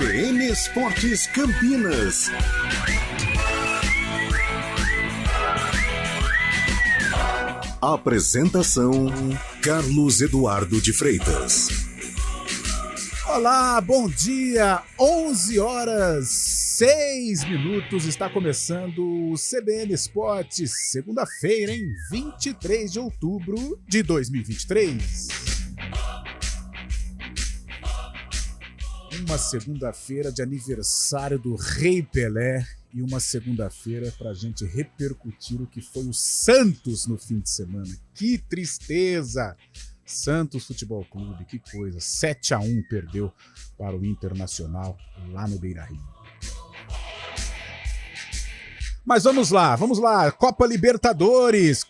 CBN Esportes Campinas. Apresentação: Carlos Eduardo de Freitas. Olá, bom dia, 11h06, está começando o CBN Esportes, segunda-feira, em 23 de outubro de 2023. Uma segunda-feira de aniversário do Rei Pelé e uma segunda-feira para a gente repercutir o que foi o Santos no fim de semana. Que tristeza! Santos Futebol Clube, que coisa, 7-1 perdeu para o Internacional lá no Beira-Rio. Mas vamos lá, Copa Libertadores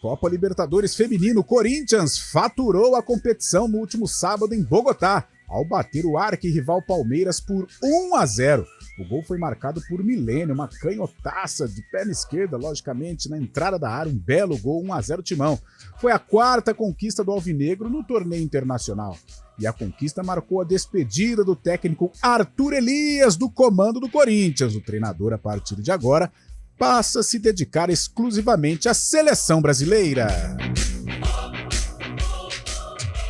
feminino. Corinthians faturou a competição no último sábado em Bogotá, ao bater o arquirrival Palmeiras por 1-0. O gol foi marcado por Milênio, uma canhotaça de perna esquerda, logicamente, na entrada da área, um belo gol, 1-0 Timão. Foi a quarta conquista do Alvinegro no torneio internacional. E a conquista marcou a despedida do técnico Arthur Elias do comando do Corinthians. O treinador, a partir de agora, passa a se dedicar exclusivamente à seleção brasileira.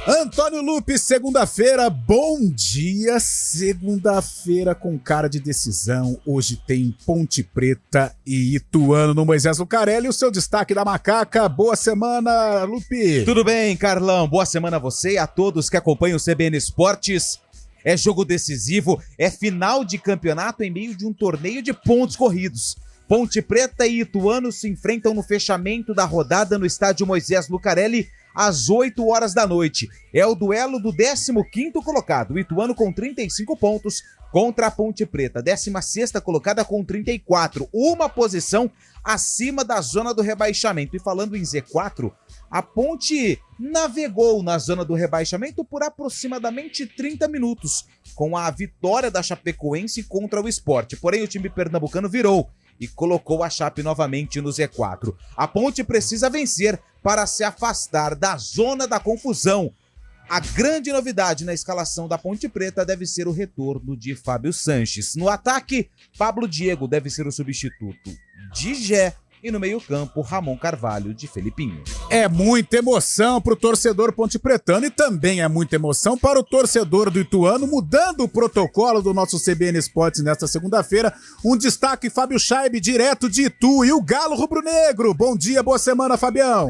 Antônio Lupe, segunda-feira, bom dia, segunda-feira com cara de decisão. Hoje tem Ponte Preta e Ituano no Moisés Lucarelli. O seu destaque da Macaca, boa semana, Lupe. Tudo bem, Carlão, boa semana a você e a todos que acompanham o CBN Esportes. É jogo decisivo, é final de campeonato em meio de um torneio de pontos corridos. Ponte Preta e Ituano se enfrentam no fechamento da rodada no estádio Moisés Lucarelli, às 8 horas da noite. É o duelo do 15º colocado, o Ituano com 35 pontos contra a Ponte Preta, 16ª colocada com 34, uma posição acima da zona do rebaixamento. E falando em Z4, a Ponte navegou na zona do rebaixamento por aproximadamente 30 minutos, com a vitória da Chapecoense contra o Sport. Porém, o time pernambucano virou e colocou a Chape novamente no Z4. A Ponte precisa vencer para se afastar da zona da confusão. A grande novidade na escalação da Ponte Preta deve ser o retorno de Fábio Sanches. No ataque, Pablo Diego deve ser o substituto de Gé. E no meio-campo, Ramon Carvalho de Felipinho. É muita emoção para o torcedor pontepretano e também é muita emoção para o torcedor do Ituano, mudando o protocolo do nosso CBN Esportes nesta segunda-feira. Um destaque, Fábio Scheibe, direto de Itu, e o Galo Rubro-Negro. Bom dia, boa semana, Fabião.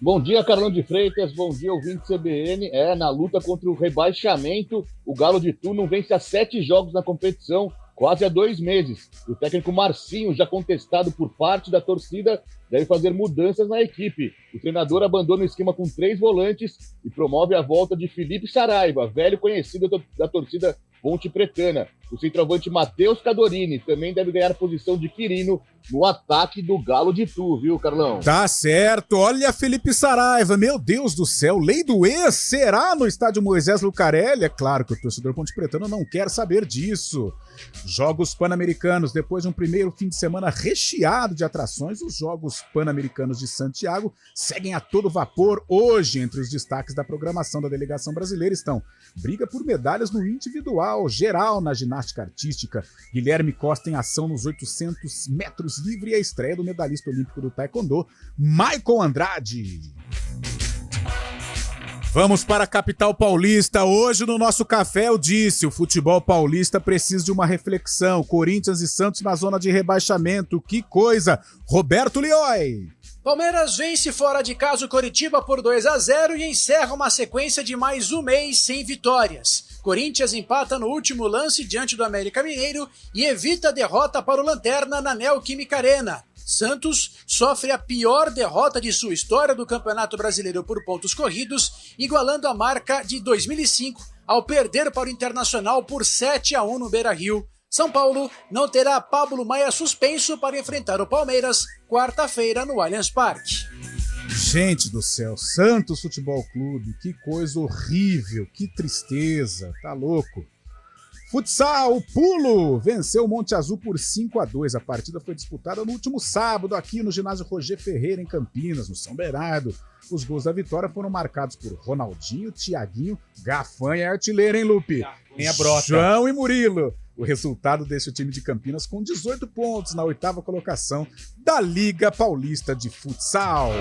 Bom dia, Carlão de Freitas, bom dia, ouvinte CBN. Na luta contra o rebaixamento, o Galo de Itu não vence há 7 jogos na competição, quase há 2 meses. O técnico Marcinho, já contestado por parte da torcida, deve fazer mudanças na equipe. O treinador abandona o esquema com 3 volantes e promove a volta de Felipe Saraiva, velho conhecido da torcida pontepretana. O centroavante Matheus Cadorini também deve ganhar a posição de Quirino no ataque do Galo de Itu, viu, Carlão? Tá certo, olha Felipe Saraiva, meu Deus do céu, lei do ex, será no estádio Moisés Lucarelli? É claro que o torcedor pontepretano não quer saber disso. Jogos Pan-Americanos, depois de um primeiro fim de semana recheado de atrações, os Jogos Pan-Americanos de Santiago seguem a todo vapor. Hoje, entre os destaques da programação da delegação brasileira estão briga por medalhas no individual, geral na ginástica artística, Guilherme Costa em ação nos 800 metros livre e a estreia do medalhista olímpico do taekwondo, Maicon Andrade. Vamos para a capital paulista. Hoje no nosso café eu disse, o futebol paulista precisa de uma reflexão. Corinthians e Santos na zona de rebaixamento. Que coisa! Roberto Lioy. Palmeiras vence fora de casa o Coritiba por 2-0 e encerra uma sequência de mais um mês sem vitórias. Corinthians empata no último lance diante do América Mineiro e evita a derrota para o Lanterna na Neoquímica Arena. Santos sofre a pior derrota de sua história do Campeonato Brasileiro por pontos corridos, igualando a marca de 2005 ao perder para o Internacional por 7-1 no Beira-Rio. São Paulo não terá Pablo Maia suspenso para enfrentar o Palmeiras quarta-feira no Allianz Parque. Gente do céu, Santos Futebol Clube, que coisa horrível, que tristeza, tá louco. Futsal, o Pulo venceu o Monte Azul por 5-2. A partida foi disputada no último sábado aqui no ginásio Roger Ferreira, em Campinas, no São Bernardo. Os gols da vitória foram marcados por Ronaldinho, Thiaguinho, Gafanha e artilheiro, hein, Lupe? Gafanha brota. João e Murilo. O resultado desse time de Campinas com 18 pontos na 8ª colocação da Liga Paulista de Futsal.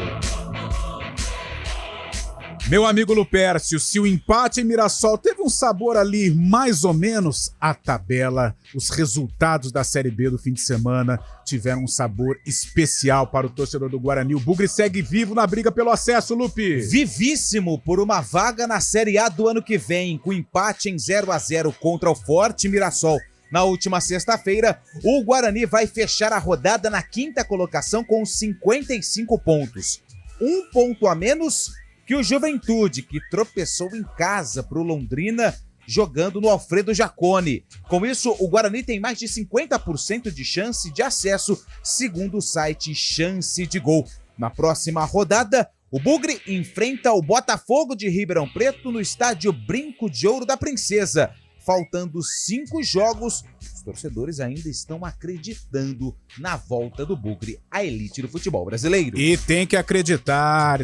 Meu amigo Lupércio, se o empate em Mirassol teve um sabor ali mais ou menos, a tabela, os resultados da Série B do fim de semana tiveram um sabor especial para o torcedor do Guarani. O Bugre segue vivo na briga pelo acesso, Lupe. Vivíssimo por uma vaga na Série A do ano que vem, com empate em 0-0 contra o Forte Mirassol. Na última sexta-feira, o Guarani vai fechar a rodada na 5ª colocação com 55 pontos. Um ponto a menos que o Juventude, que tropeçou em casa para o Londrina, jogando no Alfredo Jaconi. Com isso, o Guarani tem mais de 50% de chance de acesso, segundo o site Chance de Gol. Na próxima rodada, o Bugre enfrenta o Botafogo de Ribeirão Preto no estádio Brinco de Ouro da Princesa. Faltando 5 jogos, os torcedores ainda estão acreditando na volta do Bugre à elite do futebol brasileiro. E tem que acreditar.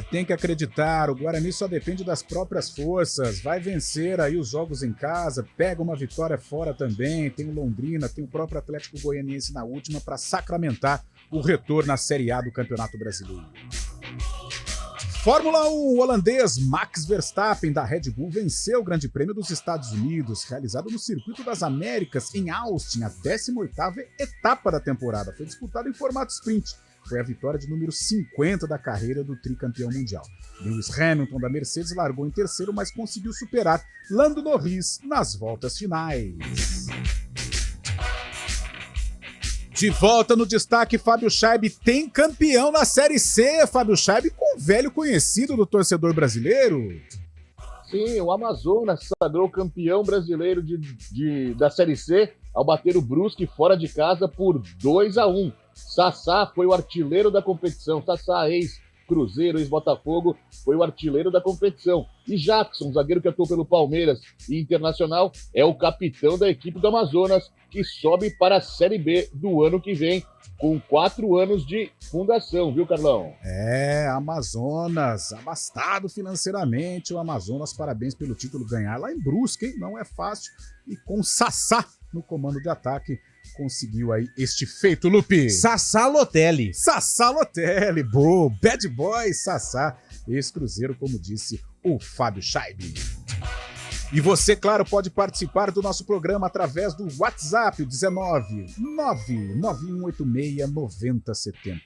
O Guarani só depende das próprias forças. Vai vencer aí os jogos em casa, pega uma vitória fora também. Tem o Londrina, tem o próprio Atlético Goianiense na última para sacramentar o retorno à Série A do Campeonato Brasileiro. Fórmula 1, o holandês Max Verstappen da Red Bull venceu o Grande Prêmio dos Estados Unidos, realizado no Circuito das Américas, em Austin, a 18ª etapa da temporada. Foi disputada em formato sprint. Foi a vitória de número 50 da carreira do tricampeão mundial. Lewis Hamilton da Mercedes largou em terceiro, mas conseguiu superar Lando Norris nas voltas finais. De volta no destaque, Fábio Scheib tem campeão na Série C. Fábio Scheib com velho conhecido do torcedor brasileiro. Sim, o Amazonas sagrou campeão brasileiro da Série C ao bater o Brusque fora de casa por 2-1. Sassá foi o artilheiro da competição. Sassá, ex-Cruzeiro, ex-Botafogo, foi o artilheiro da competição. E Jackson, zagueiro que atuou pelo Palmeiras e Internacional, é o capitão da equipe do Amazonas, que sobe para a Série B do ano que vem, com 4 anos de fundação, viu, Carlão? Amazonas, abastado financeiramente, o Amazonas, parabéns pelo título, ganhar lá em Brusque, hein? Não é fácil, e com Sassá no comando de ataque, conseguiu aí este feito, Lupe. Sassá Lotelli, boa, bad boy Sassá, ex-Cruzeiro, como disse o Fábio Scheib. E você, claro, pode participar do nosso programa através do WhatsApp, o 19-9186-9070.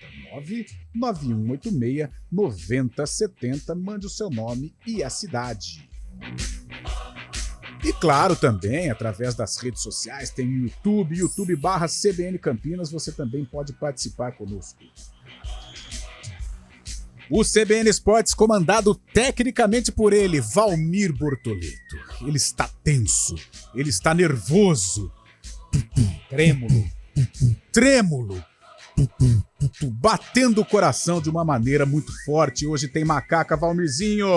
99186-9070. Mande o seu nome e a cidade. E claro, também, através das redes sociais, tem o YouTube/CBN Campinas, você também pode participar conosco. O CBN Esportes, comandado tecnicamente por ele, Valmir Bortoleto. Ele está tenso, ele está nervoso, trêmulo, batendo o coração de uma maneira muito forte. Hoje tem macaca, Valmirzinho.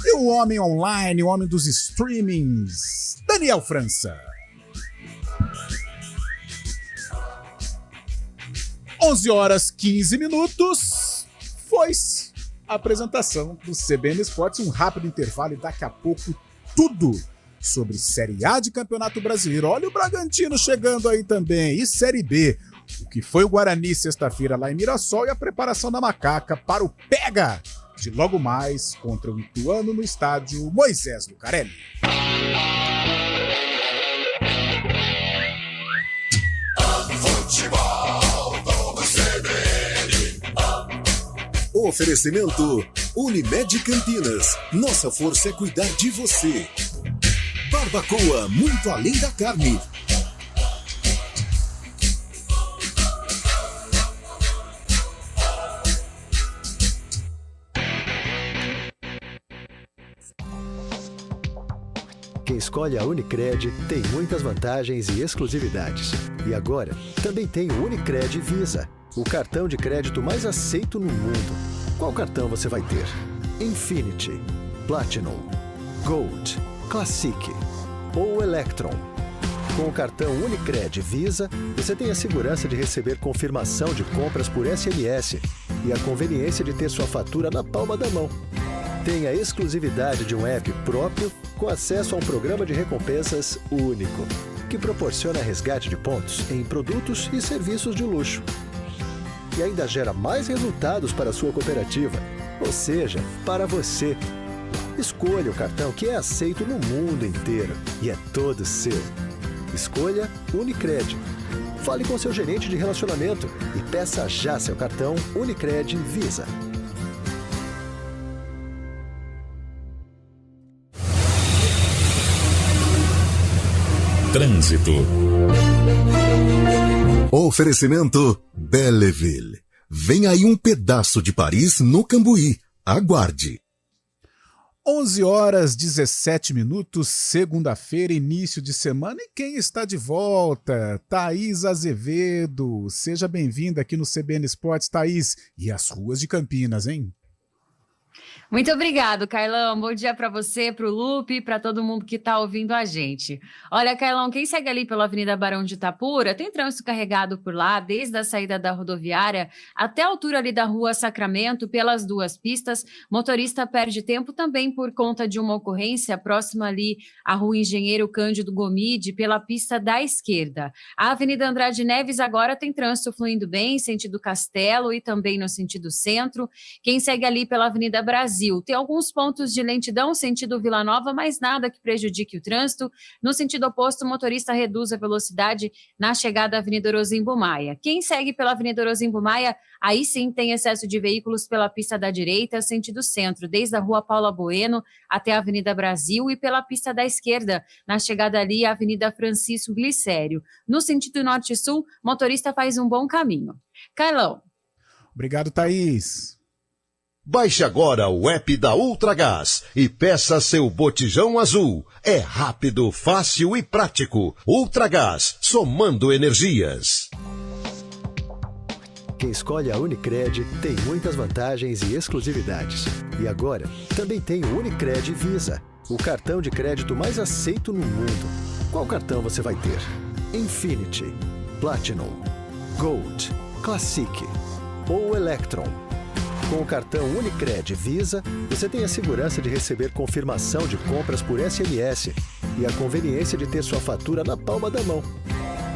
E o homem online, o homem dos streamings, Daniel França. 11h15. Foi a apresentação do CBN Esportes, um rápido intervalo e daqui a pouco tudo sobre Série A de Campeonato Brasileiro. Olha o Bragantino chegando aí também, e Série B, o que foi o Guarani sexta-feira lá em Mirassol e a preparação da macaca para o pega de logo mais contra o Ituano no estádio Moisés Lucarelli. Oferecimento Unimed Campinas. Nossa força é cuidar de você. Barbacoa, muito além da carne. Quem escolhe a Unicred tem muitas vantagens e exclusividades. E agora, também tem o Unicred Visa, o cartão de crédito mais aceito no mundo. Qual cartão você vai ter? Infinity, Platinum, Gold, Classic ou Electron? Com o cartão Unicred Visa, você tem a segurança de receber confirmação de compras por SMS e a conveniência de ter sua fatura na palma da mão. Tem a exclusividade de um app próprio com acesso a um programa de recompensas único. que proporciona resgate de pontos em produtos e serviços de luxo. E ainda gera mais resultados para a sua cooperativa, ou seja, para você. Escolha o cartão que é aceito no mundo inteiro e é todo seu. Escolha Unicred. Fale com seu gerente de relacionamento e peça já seu cartão Unicred Visa. Trânsito. Oferecimento Belleville. Vem aí um pedaço de Paris no Cambuí. Aguarde. 11h17, segunda-feira, início de semana. E quem está de volta? Thaís Azevedo. Seja bem-vinda aqui no CBN Esportes, Thaís. E as ruas de Campinas, hein? Muito obrigado, Carlão. Bom dia para você, para o Lupe, para todo mundo que está ouvindo a gente. Olha, Carlão, quem segue ali pela Avenida Barão de Itapura, tem trânsito carregado por lá, desde a saída da rodoviária até a altura ali da Rua Sacramento, pelas duas pistas. Motorista perde tempo também por conta de uma ocorrência próxima ali à Rua Engenheiro Cândido Gomide, pela pista da esquerda. A Avenida Andrade Neves agora tem trânsito fluindo bem, sentido Castelo e também no sentido centro. Quem segue ali pela Avenida Brasil, tem alguns pontos de lentidão sentido Vila Nova, mas nada que prejudique o trânsito. No sentido oposto, o motorista reduz a velocidade na chegada à Avenida Orozimbo Maia. Quem segue pela Avenida Orozimbo Maia, aí sim tem excesso de veículos pela pista da direita, sentido centro, desde a Rua Paula Bueno até a Avenida Brasil, e pela pista da esquerda, na chegada ali à Avenida Francisco Glicério. No sentido norte-sul, o motorista faz um bom caminho. Carlão. Obrigado, Thaís. Baixe agora o app da Ultragaz e peça seu botijão azul. É rápido, fácil e prático. Ultragaz, somando energias. Quem escolhe a Unicred tem muitas vantagens e exclusividades. E agora, também tem o Unicred Visa, o cartão de crédito mais aceito no mundo. Qual cartão você vai ter? Infinity, Platinum, Gold, Classic ou Electron? Com o cartão Unicred Visa, você tem a segurança de receber confirmação de compras por SMS e a conveniência de ter sua fatura na palma da mão.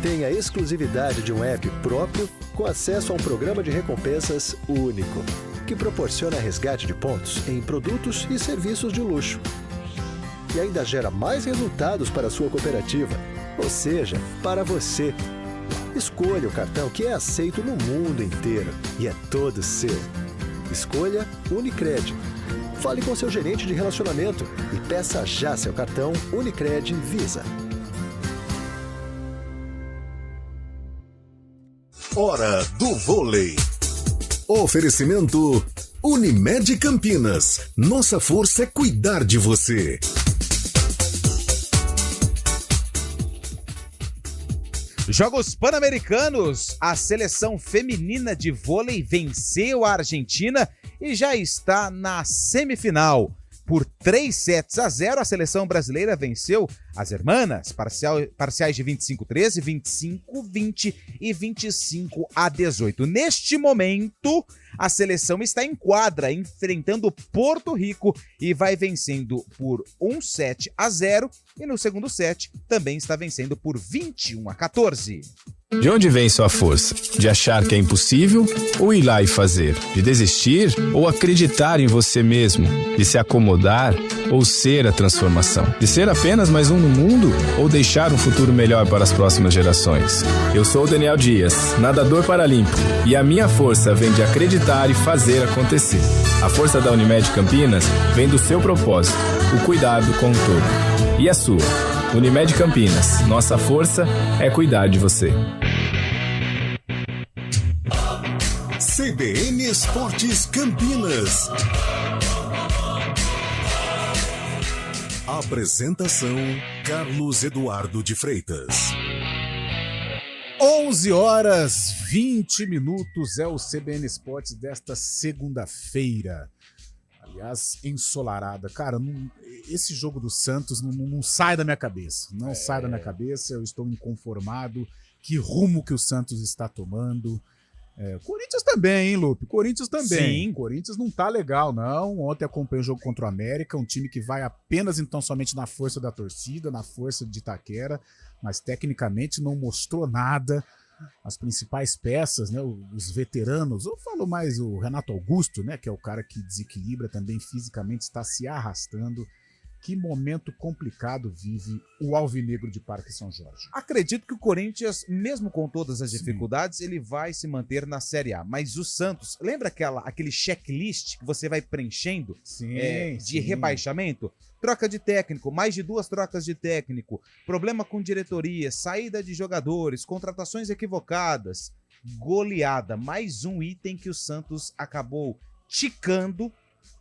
Tem a exclusividade de um app próprio com acesso a um programa de recompensas único, que proporciona resgate de pontos em produtos e serviços de luxo. E ainda gera mais resultados para a sua cooperativa, ou seja, para você. Escolha o cartão que é aceito no mundo inteiro e é todo seu. Escolha Unicred. Fale com seu gerente de relacionamento e peça já seu cartão Unicred Visa. Hora do vôlei. Oferecimento Unimed Campinas. Nossa força é cuidar de você. Jogos Pan-Americanos, a seleção feminina de vôlei venceu a Argentina e já está na semifinal. Por 3-0, a seleção brasileira venceu as hermanas, parciais de 25-13, 25-20 e 25-18. Neste momento, a seleção está em quadra, enfrentando Porto Rico e vai vencendo por 1-7-0 e no segundo set também está vencendo por 21-14. De onde vem sua força? De achar que é impossível ou ir lá e fazer? De desistir ou acreditar em você mesmo? De se acomodar ou ser a transformação? De ser apenas mais um no mundo ou deixar um futuro melhor para as próximas gerações? Eu sou o Daniel Dias, nadador paralímpico, e a minha força vem de acreditar e fazer acontecer. A força da Unimed Campinas vem do seu propósito, o cuidado com o todo. E a sua? Unimed Campinas, nossa força é cuidar de você. CBN Esportes Campinas. Apresentação Carlos Eduardo de Freitas. 11h20 é o CBN Esportes desta segunda-feira. Aliás, ensolarada. Cara, esse jogo do Santos não sai da minha cabeça. Não sai da minha cabeça, eu estou inconformado. Que rumo que o Santos está tomando. Corinthians também, hein, Lupe? Corinthians também. Sim. Corinthians não tá legal, não. Ontem acompanhei o jogo contra o América, um time que vai apenas então somente na força da torcida, na força de Itaquera, mas tecnicamente não mostrou nada. As principais peças, né, os veteranos, eu falo mais o Renato Augusto, né, que é o cara que desequilibra também fisicamente, está se arrastando. Que momento complicado vive o Alvinegro de Parque São Jorge. Acredito que o Corinthians, mesmo com todas as dificuldades, ele vai se manter na Série A. Mas o Santos, lembra aquele checklist que você vai preenchendo de rebaixamento? Troca de técnico, mais de 2 trocas de técnico, problema com diretoria, saída de jogadores, contratações equivocadas, goleada. Mais um item que o Santos acabou ticando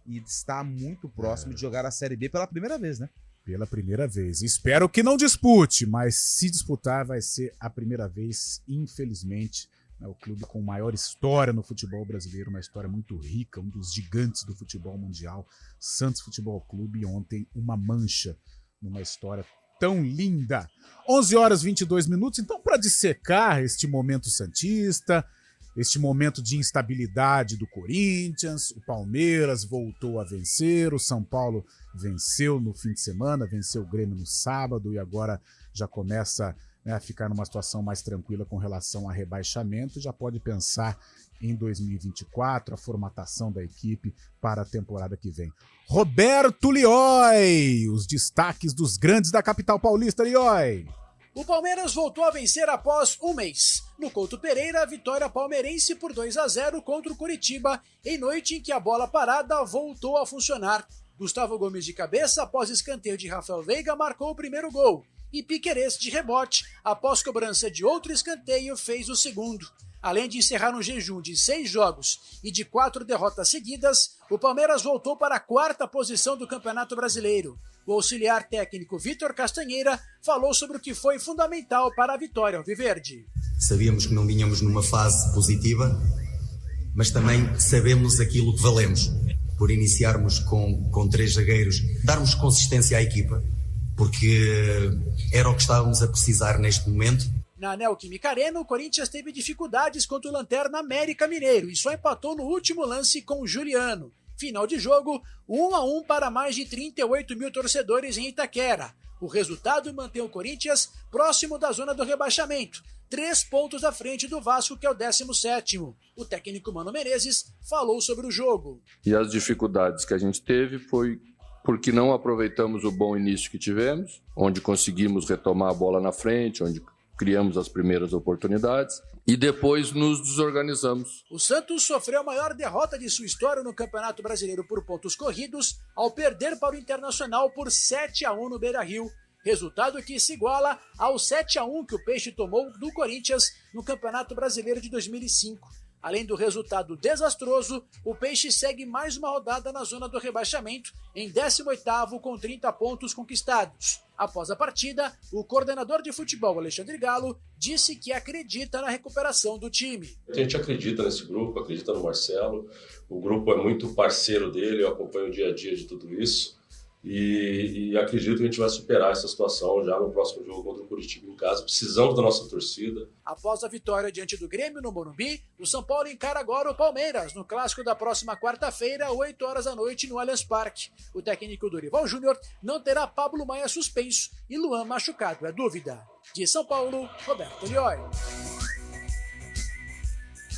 e está muito próximo de jogar a Série B pela primeira vez, né? Pela primeira vez. Espero que não dispute, mas se disputar vai ser a primeira vez, infelizmente. É o clube com maior história no futebol brasileiro, uma história muito rica, um dos gigantes do futebol mundial, Santos Futebol Clube, ontem uma mancha numa história tão linda. 11h22, então para dissecar este momento santista, este momento de instabilidade do Corinthians, o Palmeiras voltou a vencer, o São Paulo venceu no fim de semana, venceu o Grêmio no sábado e agora já começa a ficar numa situação mais tranquila com relação a rebaixamento, já pode pensar em 2024, a formatação da equipe para a temporada que vem. Roberto Lioi, os destaques dos grandes da capital paulista, Lioi. O Palmeiras voltou a vencer após um mês. No Couto Pereira, a vitória palmeirense por 2-0 contra o Coritiba, em noite em que a bola parada voltou a funcionar. Gustavo Gomes de cabeça, após escanteio de Rafael Veiga, marcou o primeiro gol. E Piquerez, de rebote, após cobrança de outro escanteio, fez o segundo. Além de encerrar um jejum de 6 jogos e de 4 derrotas seguidas, o Palmeiras voltou para a 4ª posição do Campeonato Brasileiro. O auxiliar técnico Vitor Castanheira falou sobre o que foi fundamental para a vitória alviverde. Sabíamos que não vinhamos numa fase positiva, mas também sabemos aquilo que valemos. Por iniciarmos com 3 zagueiros, darmos consistência à equipa, porque era o que estávamos a precisar neste momento. Na Neoquímica Arena, o Corinthians teve dificuldades contra o Lanterna América Mineiro e só empatou no último lance com o Juliano. Final de jogo, 1-1 para mais de 38 mil torcedores em Itaquera. O resultado mantém o Corinthians próximo da zona do rebaixamento, 3 pontos à frente do Vasco, que é o 17º. O técnico Mano Menezes falou sobre o jogo. E as dificuldades que a gente teve foi porque não aproveitamos o bom início que tivemos, onde conseguimos retomar a bola na frente, onde criamos as primeiras oportunidades e depois nos desorganizamos. O Santos sofreu a maior derrota de sua história no Campeonato Brasileiro por pontos corridos, ao perder para o Internacional por 7-1 no Beira-Rio. Resultado que se iguala ao 7-1 que o Peixe tomou do Corinthians no Campeonato Brasileiro de 2005. Além do resultado desastroso, o Peixe segue mais uma rodada na zona do rebaixamento, em 18º com 30 pontos conquistados. Após a partida, o coordenador de futebol, Alexandre Galo, disse que acredita na recuperação do time. A gente acredita nesse grupo, acredita no Marcelo, o grupo é muito parceiro dele, eu acompanho o dia a dia de tudo isso. E acredito que a gente vai superar essa situação já no próximo jogo contra o Coritiba em casa. Precisamos da nossa torcida. Após a vitória diante do Grêmio no Morumbi, o São Paulo encara agora o Palmeiras no clássico da próxima quarta-feira, 8h da noite, no Allianz Parque. O técnico Dorival Júnior não terá Pablo Maia suspenso e Luan machucado, é dúvida. De São Paulo, Roberto Lioi.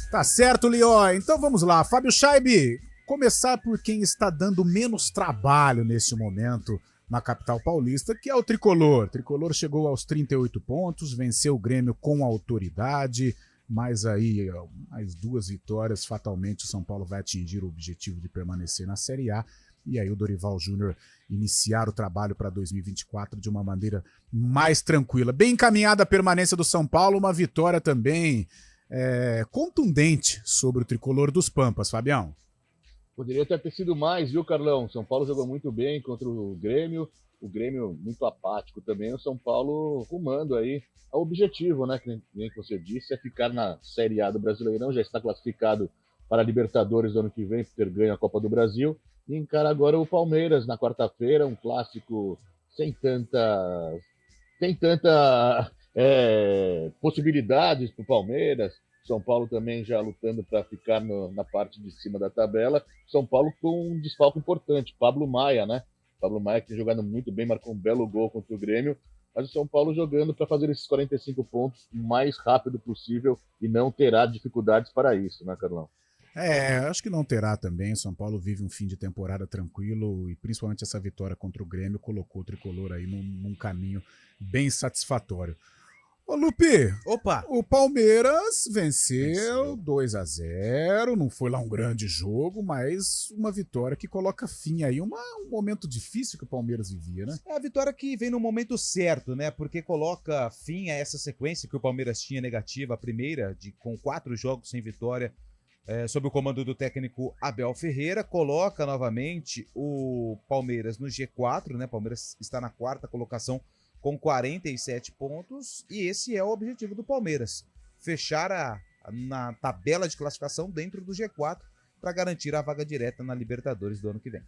Tá certo, Lioi. Então vamos lá, Fábio Scheibe. Começar por quem está dando menos trabalho neste momento na capital paulista, que é o Tricolor. O Tricolor chegou aos 38 pontos, venceu o Grêmio com autoridade, mas aí mais 2 vitórias, fatalmente o São Paulo vai atingir o objetivo de permanecer na Série A, e aí o Dorival Júnior iniciar o trabalho para 2024 de uma maneira mais tranquila. Bem encaminhada a permanência do São Paulo, uma vitória também contundente sobre o Tricolor dos Pampas, Fabião. Poderia ter sido mais, viu, Carlão? São Paulo jogou muito bem contra o Grêmio muito apático também, o São Paulo rumando aí ao objetivo, né, que você disse, é ficar na Série A do Brasileirão, já está classificado para a Libertadores do ano que vem, por ter ganho a Copa do Brasil, e encara agora o Palmeiras na quarta-feira, um clássico sem tanta possibilidades para o Palmeiras, São Paulo também já lutando para ficar na parte de cima da tabela. São Paulo com um desfalque importante, Pablo Maia, né? Pablo Maia que tem jogado muito bem, marcou um belo gol contra o Grêmio. Mas o São Paulo jogando para fazer esses 45 pontos o mais rápido possível e não terá dificuldades para isso, né, Carlão? Acho que não terá também. São Paulo vive um fim de temporada tranquilo e principalmente essa vitória contra o Grêmio colocou o Tricolor aí num caminho bem satisfatório. Ô Lupe, opa! O Palmeiras venceu 2-0, não foi lá um grande jogo, mas uma vitória que coloca fim aí, um momento difícil que o Palmeiras vivia, né? É a vitória que vem no momento certo, né? Porque coloca fim a essa sequência que o Palmeiras tinha negativa, a primeira, com 4 jogos sem vitória, sob o comando do técnico Abel Ferreira, coloca novamente o Palmeiras no G4, né? O Palmeiras está na 4ª colocação com 47 pontos, e esse é o objetivo do Palmeiras, fechar na tabela de classificação dentro do G4 para garantir a vaga direta na Libertadores do ano que vem.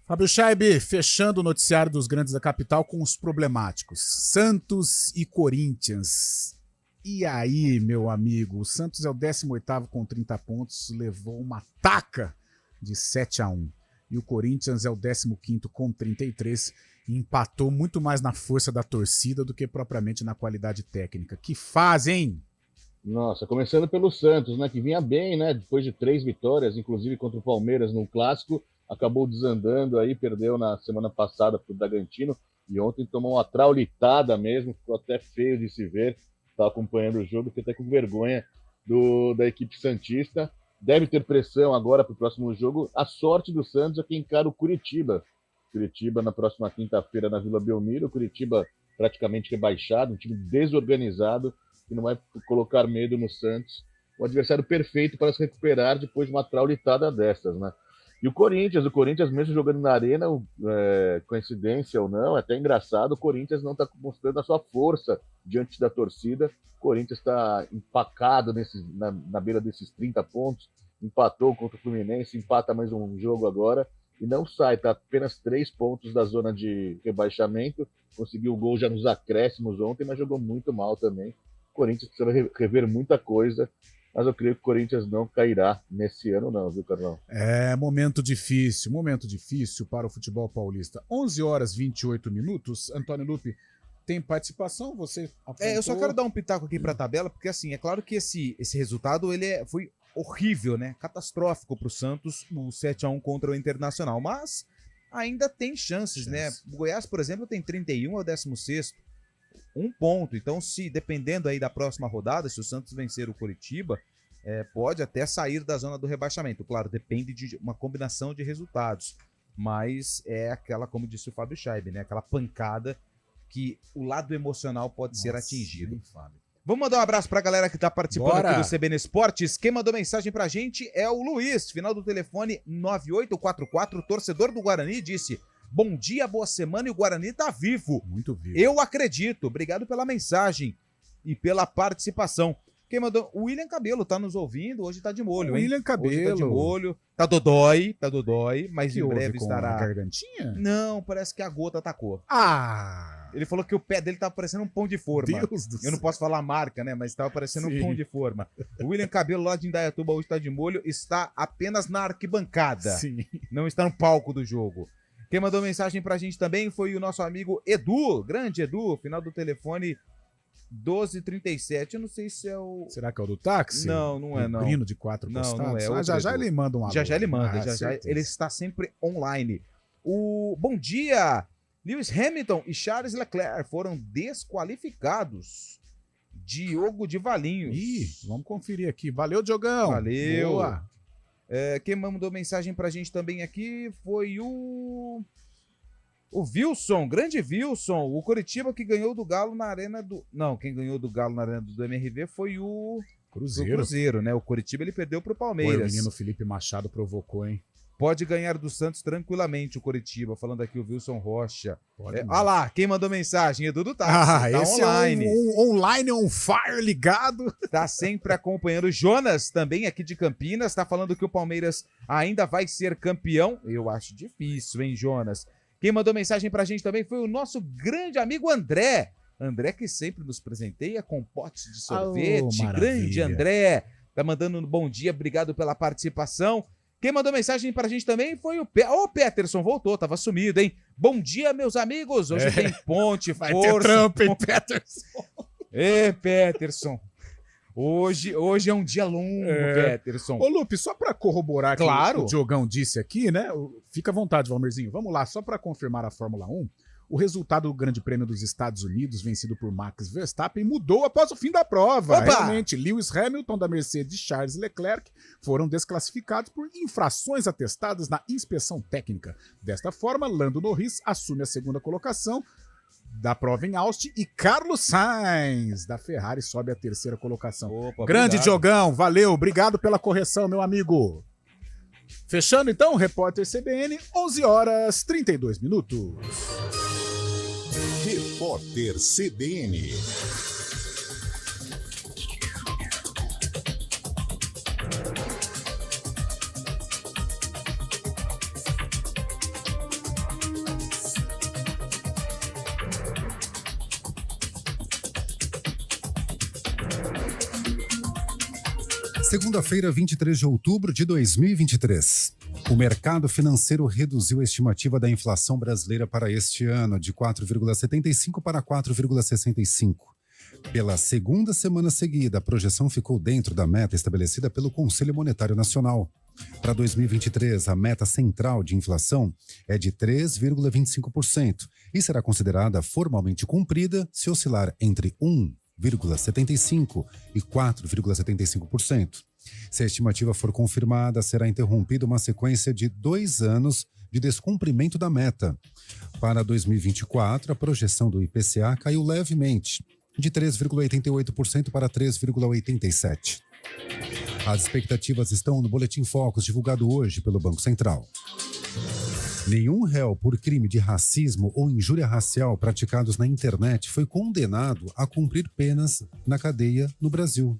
Fábio Scheibe, fechando o noticiário dos grandes da capital com os problemáticos. Santos e Corinthians. E aí, meu amigo, o Santos é o 18º com 30 pontos, levou uma taca de 7-1. E o Corinthians é o 15º com 33, empatou muito mais na força da torcida do que propriamente na qualidade técnica. Que fase, hein? Nossa, começando pelo Santos, né, que vinha bem, né, depois de 3 vitórias, inclusive contra o Palmeiras no Clássico, acabou desandando aí, perdeu na semana passada pro Bragantino, e ontem tomou uma traulitada mesmo, ficou até feio de se ver, estava acompanhando o jogo, fiquei até com vergonha da equipe santista. Deve ter pressão agora para o próximo jogo. A sorte do Santos é que encara o Curitiba. Curitiba na próxima quinta-feira na Vila Belmiro. Curitiba praticamente rebaixado, um time desorganizado que não vai colocar medo no Santos. O adversário perfeito para se recuperar depois de uma traulitada dessas, né? E o Corinthians mesmo jogando na arena, coincidência ou não, é até engraçado, o Corinthians não está mostrando a sua força diante da torcida. O Corinthians está empacado na beira desses 30 pontos, empatou contra o Fluminense, empata mais um jogo agora, e não sai, está apenas 3 pontos da zona de rebaixamento, conseguiu o gol já nos acréscimos ontem, mas jogou muito mal também. O Corinthians precisa rever muita coisa, mas eu creio que o Corinthians não cairá nesse ano não, viu, Carlão? Momento difícil para o futebol paulista. 11h28. Antônio Lupe, tem participação? Você apontou? Eu só quero dar um pitaco aqui para a tabela, porque assim, é claro que esse resultado foi horrível, né? Catastrófico para o Santos, no 7-1 contra o Internacional, mas ainda tem chances, né? O Goiás, por exemplo, tem 31 ao 16º. 1 ponto, então se dependendo aí da próxima rodada, se o Santos vencer o Coritiba, pode até sair da zona do rebaixamento, claro, depende de uma combinação de resultados, mas é aquela, como disse o Fábio Scheibe, né, aquela pancada que o lado emocional pode ser atingido. Sim, Fábio. Vamos mandar um abraço pra galera que tá participando Bora. aqui do CBN Esportes. Quem mandou mensagem pra gente é o Luiz, final do telefone 9844, torcedor do Guarani, disse: bom dia, boa semana e o Guarani tá vivo. Muito vivo. Eu acredito. Obrigado pela mensagem e pela participação. Quem mandou? O William Cabelo tá nos ouvindo, hoje tá de molho, hein? William Cabelo. Hoje tá de molho. Tá dodói, mas que em breve houve com estará. a gargantinha? Não, parece que a gota atacou. Ele falou que o pé dele tava parecendo um pão de forma. Deus do Eu não céu. posso falar a marca, né? Mas tava parecendo Sim. um pão de forma. O William Cabelo lá de Indaiatuba hoje tá de molho, está apenas na arquibancada. Sim. Não está no palco do jogo. Quem mandou mensagem pra gente também foi o nosso amigo Edu, grande Edu, final do telefone 1237. Eu não sei se é o... Será que é o do táxi? Não, não é, não. Grino de 4 Não, costados? não é. Ah, Outro já Edu. ele manda um alô. Já ele manda, já certeza. ele está sempre online. Bom dia! Lewis Hamilton e Charles Leclerc foram desqualificados. Diogo de Valinhos. Vamos conferir aqui. Valeu, Diogão. Valeu. Boa. Quem mandou mensagem pra gente também aqui foi o Wilson, grande Wilson. O Coritiba que ganhou do Galo na arena do... Não, quem ganhou do Galo na arena do MRV foi o Cruzeiro, né? O Coritiba ele perdeu pro Palmeiras. Pô, o menino Felipe Machado provocou, hein? Pode ganhar do Santos tranquilamente o Coritiba. Falando aqui o Wilson Rocha. Pode Olha lá, quem mandou mensagem? Edu do Táxi. Tá esse online. é um online on fire ligado. Tá sempre acompanhando. O Jonas, também aqui de Campinas, tá falando que o Palmeiras ainda vai ser campeão. Eu acho difícil, hein, Jonas? Quem mandou mensagem pra gente também foi o nosso grande amigo André. André que sempre nos presenteia com potes de sorvete. Maravilha. Grande André, tá mandando um bom dia, obrigado pela participação. Quem mandou mensagem pra gente também foi o Peterson, voltou, tava sumido, hein? Bom dia, meus amigos, hoje tem ponte, Vai força. ter trampo, hein, Peterson? Peterson. Hoje é um dia longo, Peterson. Ô, Lupe, só pra corroborar Claro. que o Diogão disse aqui, né? Fica à vontade, Valmerzinho. Vamos lá, só pra confirmar a Fórmula 1. O resultado do Grande Prêmio dos Estados Unidos, vencido por Max Verstappen, mudou após o fim da prova. Opa! Realmente, Lewis Hamilton, da Mercedes, e Charles Leclerc foram desclassificados por infrações atestadas na inspeção técnica. Desta forma, Lando Norris assume a segunda colocação da prova em Austin e Carlos Sainz, da Ferrari, sobe à terceira colocação. Opa, Grande obrigado. Diogão, valeu, obrigado pela correção, meu amigo. Fechando então, repórter CBN, 11h32. Repórter CBN. Segunda-feira, 23 de outubro de 2023. O mercado financeiro reduziu a estimativa da inflação brasileira para este ano de 4,75 para 4,65. Pela segunda semana seguida, a projeção ficou dentro da meta estabelecida pelo Conselho Monetário Nacional. Para 2023, a meta central de inflação é de 3,25% e será considerada formalmente cumprida se oscilar entre 1,75% e 4,75%. Se a estimativa for confirmada, será interrompida uma sequência de 2 anos de descumprimento da meta. Para 2024, a projeção do IPCA caiu levemente, de 3,88% para 3,87%. As expectativas estão no Boletim Focus, divulgado hoje pelo Banco Central. Nenhum réu por crime de racismo ou injúria racial praticados na internet foi condenado a cumprir penas na cadeia no Brasil.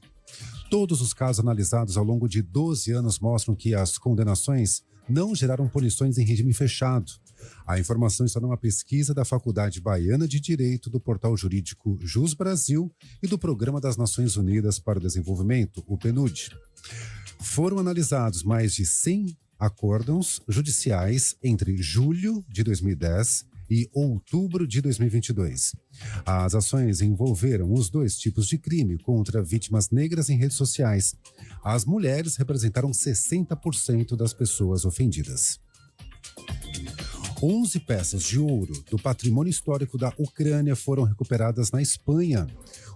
Todos os casos analisados ao longo de 12 anos mostram que as condenações não geraram punições em regime fechado. A informação está numa pesquisa da Faculdade Baiana de Direito, do portal jurídico Jus Brasil e do Programa das Nações Unidas para o Desenvolvimento, o PNUD. Foram analisados mais de 100 acórdãos judiciais entre julho de 2010 e outubro de 2022. As ações envolveram os 2 tipos de crime contra vítimas negras em redes sociais. As mulheres representaram 60% das pessoas ofendidas. 11 peças de ouro do patrimônio histórico da Ucrânia foram recuperadas na Espanha.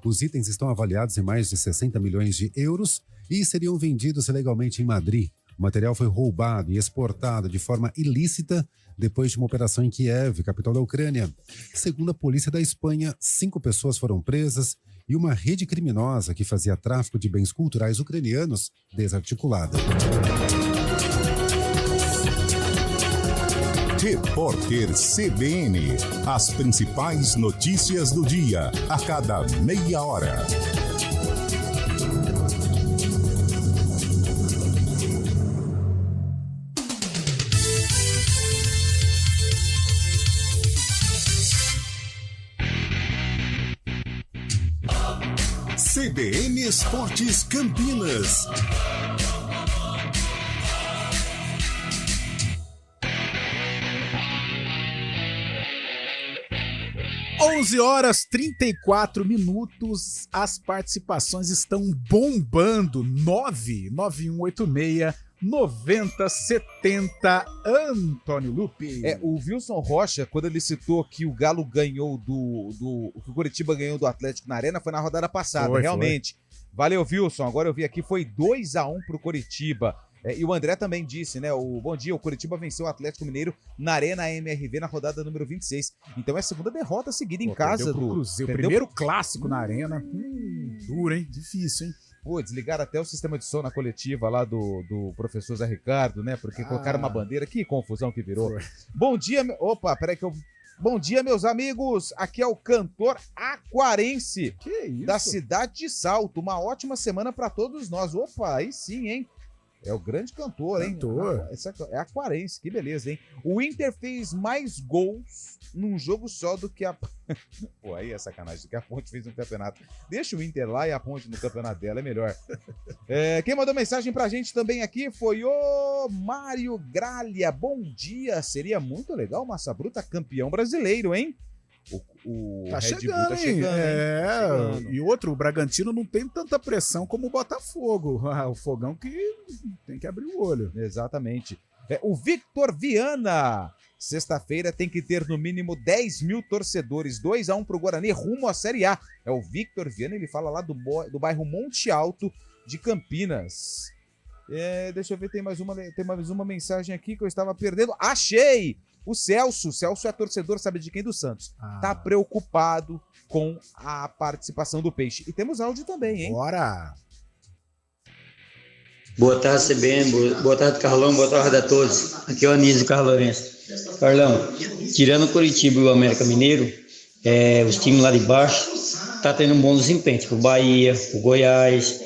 Os itens estão avaliados em mais de 60 milhões de euros e seriam vendidos ilegalmente em Madrid. O material foi roubado e exportado de forma ilícita depois de uma operação em Kiev, capital da Ucrânia. Segundo a polícia da Espanha, 5 pessoas foram presas e uma rede criminosa que fazia tráfico de bens culturais ucranianos desarticulada. Repórter CBN. As principais notícias do dia, a cada meia hora. CBN Esportes Campinas. 11h34. As participações estão bombando. 99186-9070. Antônio Lupe. O Wilson Rocha, quando ele citou que o Galo ganhou que o Coritiba ganhou do Atlético na Arena, foi na rodada passada, realmente. Valeu, Wilson. Agora eu vi aqui, foi 2-1 pro Coritiba. E o André também disse, né? Bom dia, o Coritiba venceu o Atlético Mineiro na Arena MRV na rodada número 26. Então é a segunda derrota seguida em casa do Cruzeiro. Primeiro clássico na Arena. Duro, hein? Difícil, hein? Pô, desligaram até o sistema de som na coletiva lá do professor Zé Ricardo, né? Porque colocaram uma bandeira. Que confusão que virou. Bom dia, Opa, peraí que eu... Bom dia, meus amigos. Aqui é o cantor aquarense da cidade de Salto. Uma ótima semana para todos nós. Opa, aí sim, hein? É o grande cantor, hein? Essa é aquarense, que beleza, hein? O Inter fez mais gols num jogo só do que a... Pô, aí é sacanagem, do que a Ponte fez no campeonato. Deixa o Inter lá e a Ponte no campeonato dela, é melhor. Quem mandou mensagem pra gente também aqui foi o Mário Gralha. Bom dia, seria muito legal o Massa Bruta campeão brasileiro, hein? O Tá Red chegando, Bull tá chegando, hein? Tá Chegando. chegando. E outro, o Bragantino não tem tanta pressão como o Botafogo. O Fogão que tem que abrir o olho. Exatamente. O Victor Viana. Sexta-feira tem que ter no mínimo 10 mil torcedores. 2-1 pro Guarani rumo à Série A. É o Victor Viana, ele fala lá do bairro Monte Alto de Campinas. Deixa eu ver, tem mais uma mensagem aqui que eu estava perdendo. Achei! O Celso é torcedor, sabe de quem? Do Santos. Tá preocupado com a participação do Peixe. E temos áudio também, hein? Bora! Boa tarde, CBN. Boa tarde, Carlão. Boa tarde a todos. Aqui é o Anísio Carlorense. Carlão, tirando o Curitiba e o América Mineiro, os times lá de baixo tá tendo um bom desempenho. Tipo o Bahia, o Goiás,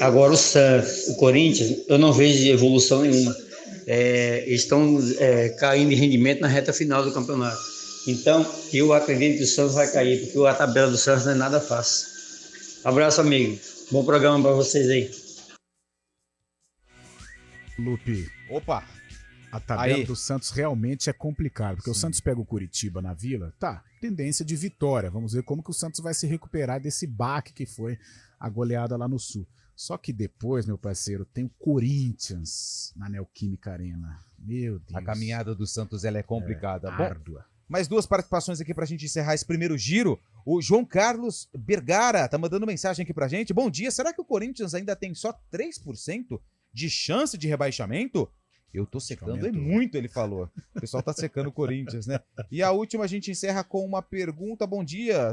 agora o Santos, o Corinthians, eu não vejo evolução nenhuma. Estão caindo de rendimento na reta final do campeonato. Então, eu acredito que o Santos vai cair, porque a tabela do Santos não é nada fácil. Abraço, amigo. Bom programa para vocês aí. Lupe. Opa! A tabela do Santos realmente é complicada, porque o Santos pega o Curitiba na Vila, tendência de vitória. Vamos ver como que o Santos vai se recuperar desse baque que foi a goleada lá no Sul. Só que depois, meu parceiro, tem o Corinthians na Neoquímica Arena. Meu Deus. A caminhada do Santos ela é complicada. Árdua. Mais duas participações aqui pra gente encerrar esse primeiro giro. O João Carlos Bergara tá mandando mensagem aqui pra gente. Bom dia, será que o Corinthians ainda tem só 3% de chance de rebaixamento? Eu tô secando muito, ele falou. O pessoal tá secando o Corinthians, né? E a última a gente encerra com uma pergunta. Bom dia.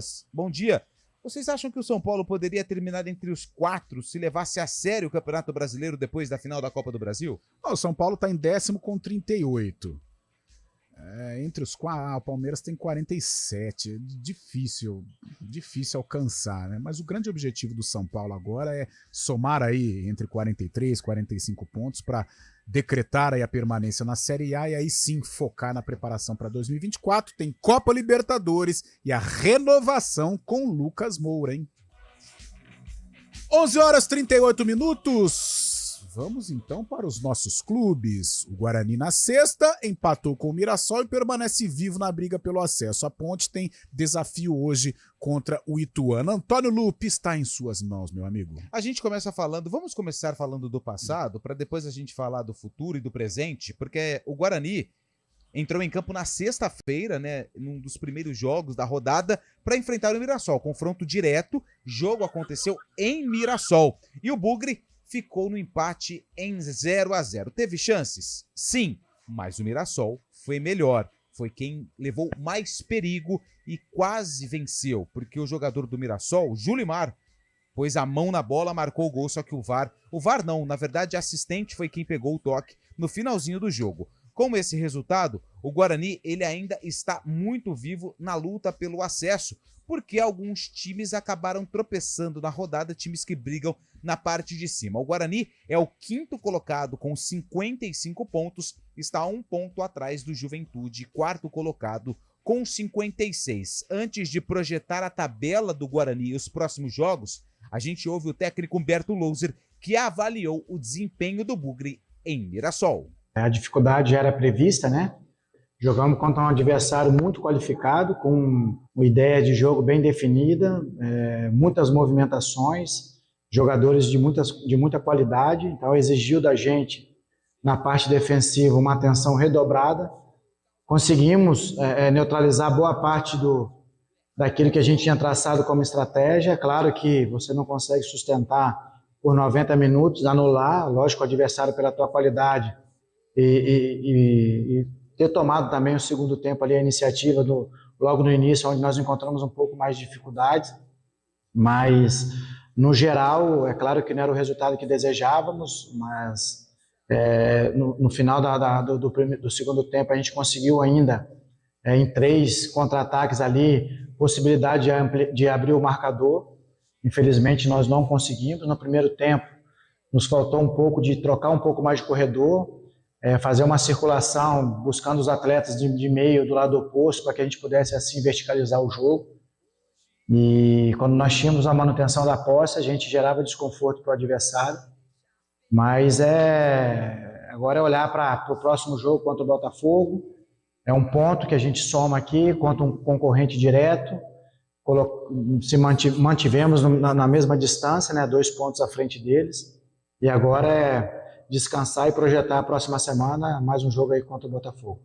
Vocês acham que o São Paulo poderia terminar entre os 4 se levasse a sério o Campeonato Brasileiro depois da final da Copa do Brasil? O São Paulo tá em 10º com 38. Entre os 4, o Palmeiras tem 47. Difícil alcançar, né? Mas o grande objetivo do São Paulo agora é somar aí entre 43 e 45 pontos para decretar aí a permanência na Série A e aí sim focar na preparação para 2024. Tem Copa Libertadores e a renovação com Lucas Moura, hein? 11h38. Vamos então para os nossos clubes. O Guarani na sexta empatou com o Mirassol e permanece vivo na briga pelo acesso. A Ponte tem desafio hoje contra o Ituano. Antônio Lupe está em suas mãos, meu amigo. Vamos começar falando do passado, para depois a gente falar do futuro e do presente, porque o Guarani entrou em campo na sexta-feira, né, num dos primeiros jogos da rodada, para enfrentar o Mirassol. Confronto direto, jogo aconteceu em Mirassol. E o Bugre ficou no empate em 0-0. Teve chances? Sim, mas o Mirassol foi melhor. Foi quem levou mais perigo e quase venceu, porque o jogador do Mirassol, Julimar, pôs a mão na bola, marcou o gol, só que o VAR não, na verdade a assistente foi quem pegou o toque no finalzinho do jogo. Com esse resultado, o Guarani ele ainda está muito vivo na luta pelo acesso, porque alguns times acabaram tropeçando na rodada, times que brigam na parte de cima. O Guarani é o 5º colocado com 55 pontos, está a 1 ponto atrás do Juventude, 4º colocado com 56. Antes de projetar a tabela do Guarani e os próximos jogos, a gente ouve o técnico Humberto Louser, que avaliou o desempenho do Bugre em Mirassol. A dificuldade já era prevista, né? Jogamos contra um adversário muito qualificado, com uma ideia de jogo bem definida, muitas movimentações, jogadores de muita qualidade, então exigiu da gente, na parte defensiva, uma atenção redobrada. Conseguimos neutralizar boa parte daquilo que a gente tinha traçado como estratégia. Claro que você não consegue sustentar por 90 minutos, anular, lógico, o adversário pela tua qualidade e ter tomado também o segundo tempo ali a iniciativa logo no início, onde nós encontramos um pouco mais de dificuldades, mas no geral, é claro que não era o resultado que desejávamos, mas no final do segundo tempo a gente conseguiu ainda, em 3 contra-ataques ali, possibilidade de abrir o marcador. Infelizmente nós não conseguimos. No primeiro tempo Nos faltou um pouco de trocar um pouco mais de corredor, fazer uma circulação, buscando os atletas de meio do lado oposto, para que a gente pudesse assim verticalizar o jogo. E quando nós tínhamos a manutenção da posse, a gente gerava desconforto para o adversário. Mas agora é olhar para o próximo jogo contra o Botafogo. É um ponto que a gente soma aqui contra um concorrente direto. Mantivemos na mesma distância, né, 2 pontos à frente deles. E agora é descansar e projetar a próxima semana mais um jogo aí contra o Botafogo.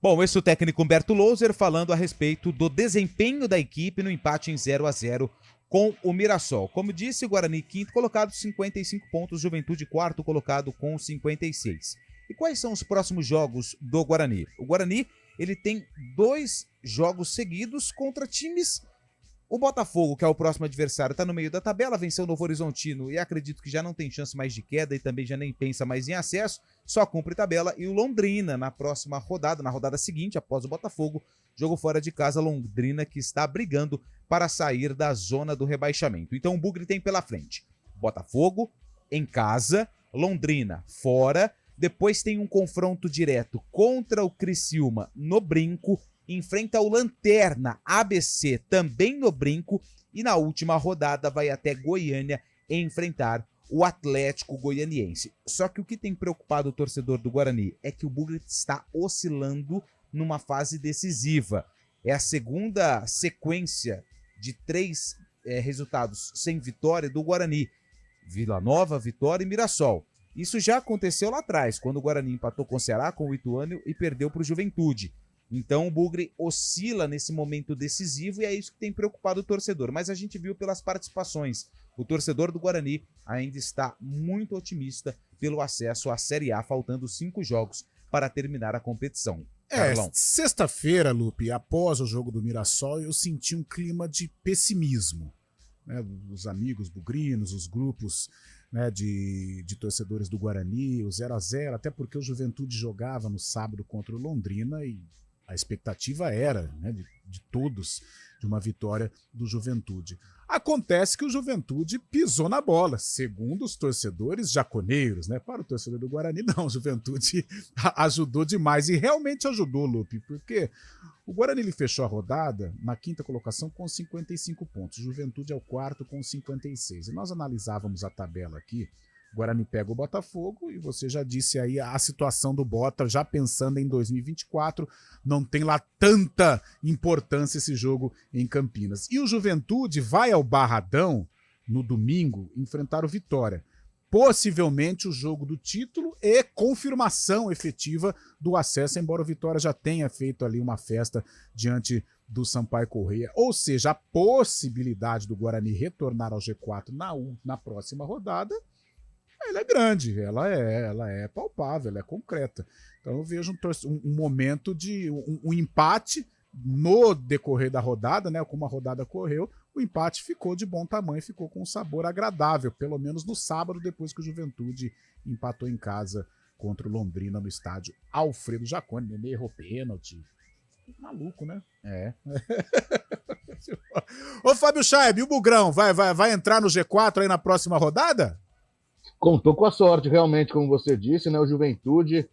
Bom, esse é o técnico Humberto Louser falando a respeito do desempenho da equipe no empate em 0-0 com o Mirassol. Como disse, o Guarani quinto colocado, 55 pontos, Juventude quarto colocado com 56. E quais são os próximos jogos do Guarani? O Guarani, ele tem 2 jogos seguidos contra times. O Botafogo, que é o próximo adversário, está no meio da tabela, venceu o Novo Horizontino e acredito que já não tem chance mais de queda e também já nem pensa mais em acesso, só cumpre tabela. E o Londrina, na próxima rodada, na rodada seguinte, após o Botafogo, jogo fora de casa, Londrina que está brigando para sair da zona do rebaixamento. Então o Bugre tem pela frente Botafogo em casa, Londrina fora, depois tem um confronto direto contra o Criciúma no Brinco, enfrenta o Lanterna ABC também no Brinco e na última rodada vai até Goiânia enfrentar o Atlético Goianiense. Só que o que tem preocupado o torcedor do Guarani é que o Bugre está oscilando numa fase decisiva. É a segunda sequência de 3 resultados sem vitória do Guarani. Vila Nova, Vitória e Mirassol. Isso já aconteceu lá atrás, quando o Guarani empatou com o Ceará, com o Ituano e perdeu para o Juventude. Então o Bugre oscila nesse momento decisivo e é isso que tem preocupado o torcedor. Mas a gente viu pelas participações. O torcedor do Guarani ainda está muito otimista pelo acesso à Série A, faltando 5 jogos para terminar a competição. Carlão. Sexta-feira, Lupe, após o jogo do Mirassol, eu senti um clima de pessimismo, né, os amigos bugrinos, os grupos, né, de torcedores do Guarani, o 0-0, até porque o Juventude jogava no sábado contra o Londrina e a expectativa era, né, de todos, de uma vitória do Juventude. Acontece que o Juventude pisou na bola, segundo os torcedores jaconeiros, né? Para o torcedor do Guarani, não, o Juventude ajudou demais, e realmente ajudou, Lupe, porque o Guarani ele fechou a rodada na 5ª colocação com 55 pontos, o Juventude é o 4º com 56, e nós analisávamos a tabela aqui. O Guarani pega o Botafogo e você já disse aí a situação do Bota, já pensando em 2024, não tem lá tanta importância esse jogo em Campinas. E o Juventude vai ao Barradão no domingo enfrentar o Vitória. Possivelmente o jogo do título e confirmação efetiva do acesso, embora o Vitória já tenha feito ali uma festa diante do Sampaio Corrêa. Ou seja, a possibilidade do Guarani retornar ao G4 na próxima rodada, ela é grande, ela é palpável, ela é concreta. Então eu vejo um momento de um empate no decorrer da rodada, né? Como a rodada correu, o empate ficou de bom tamanho, ficou com um sabor agradável, pelo menos no sábado, depois que o Juventude empatou em casa contra o Londrina no estádio Alfredo Jaconi. Nenê errou pênalti. Maluco, né? É. Ô Fábio Chaib, e o Bugrão vai entrar no G4 aí na próxima rodada? Contou com a sorte, realmente, como você disse, né? O Juventude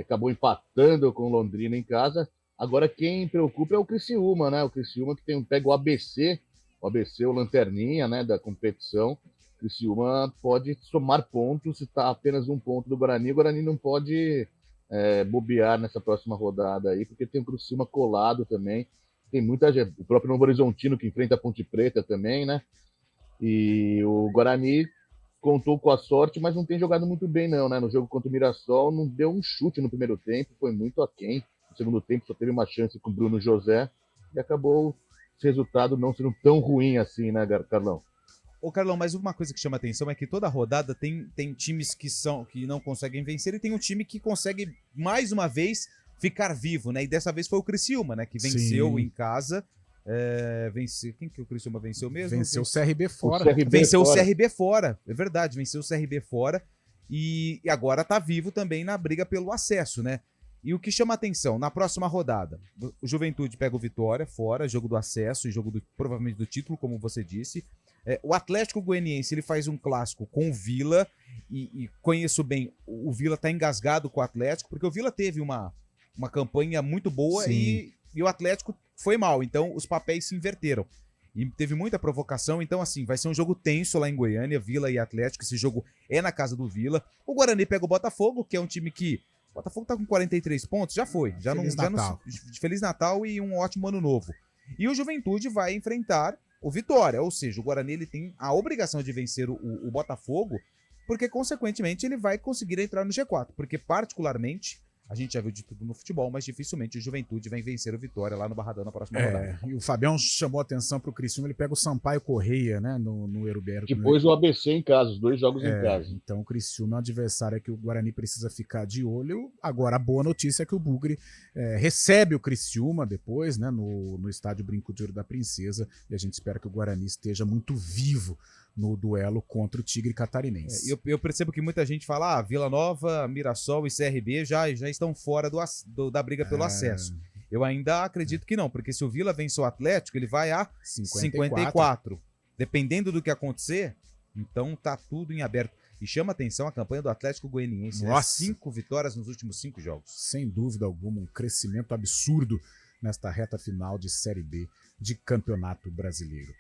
acabou empatando com o Londrina em casa. Agora quem preocupa é o Criciúma, né? O Criciúma que pega o ABC, o lanterninha, né, da competição. O Criciúma pode somar pontos, se está apenas 1 ponto do Guarani. O Guarani não pode bobear nessa próxima rodada aí, porque tem o Criciúma colado também. Tem muita gente, o próprio Novo Horizontino que enfrenta a Ponte Preta também, né? E o Guarani contou com a sorte, mas não tem jogado muito bem não, né? No jogo contra o Mirassol não deu um chute no primeiro tempo, foi muito aquém. No segundo tempo só teve uma chance com o Bruno José e acabou esse resultado não sendo tão ruim assim, né, Carlão? Ô Carlão, mas uma coisa que chama atenção é que toda rodada tem times que não conseguem vencer e tem um time que consegue mais uma vez ficar vivo, né? E dessa vez foi o Criciúma, né? Que venceu Sim. em casa. Quem que o Criciúma venceu mesmo? Venceu o CRB fora. Venceu o CRB fora, é verdade, venceu o CRB fora e agora tá vivo também na briga pelo acesso, né? E o que chama atenção, na próxima rodada, o Juventude pega o Vitória fora, jogo do acesso e jogo provavelmente do título, como você disse. O Atlético Goianiense, ele faz um clássico com o Vila, e conheço bem, o Vila tá engasgado com o Atlético, porque o Vila teve uma campanha muito boa e o Atlético foi mal, então os papéis se inverteram. E teve muita provocação, então assim, vai ser um jogo tenso lá em Goiânia, Vila e Atlético, esse jogo é na casa do Vila. O Guarani pega o Botafogo, que é um time que... O Botafogo tá com 43 pontos, já foi. Feliz Natal e um ótimo ano novo. E o Juventude vai enfrentar o Vitória, ou seja, o Guarani ele tem a obrigação de vencer o Botafogo, porque consequentemente ele vai conseguir entrar no G4, porque particularmente... A gente já viu de tudo no futebol, mas dificilmente o Juventude vai vencer o Vitória lá no Barradão na próxima rodada. E o Fabião chamou a atenção pro Criciúma, ele pega o Sampaio Correia, né, no Eruberto. Depois o ABC em casa, os 2 jogos em casa. Então o Criciúma é um adversário que o Guarani precisa ficar de olho. Agora, a boa notícia é que o Bugre recebe o Criciúma depois, né, no estádio Brinco de Ouro da Princesa, e a gente espera que o Guarani esteja muito vivo no duelo contra o Tigre Catarinense. Eu percebo que muita gente fala, Vila Nova, Mirassol e CRB já estão fora da briga pelo acesso. Eu ainda acredito que não, porque se o Vila vence o Atlético, ele vai a 54. Dependendo do que acontecer, então tá tudo em aberto. E chama atenção a campanha do Atlético Goianiense. Nossa. 5 vitórias nos últimos 5 jogos. Sem dúvida alguma, um crescimento absurdo nesta reta final de Série B de Campeonato Brasileiro.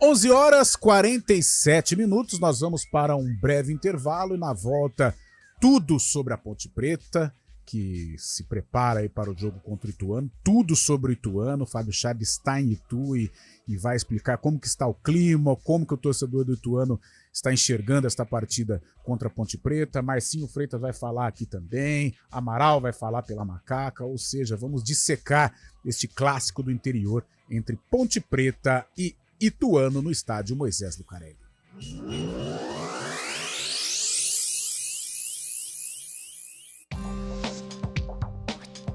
11h47, nós vamos para um breve intervalo e na volta tudo sobre a Ponte Preta, que se prepara aí para o jogo contra o Ituano, tudo sobre o Ituano. O Fábio Chaves está em Itu e vai explicar como que está o clima, como que o torcedor do Ituano está enxergando esta partida contra a Ponte Preta. Marcinho Freitas vai falar aqui também, Amaral vai falar pela Macaca, ou seja, vamos dissecar este clássico do interior entre Ponte Preta e Ituano no estádio Moisés Lucarelli.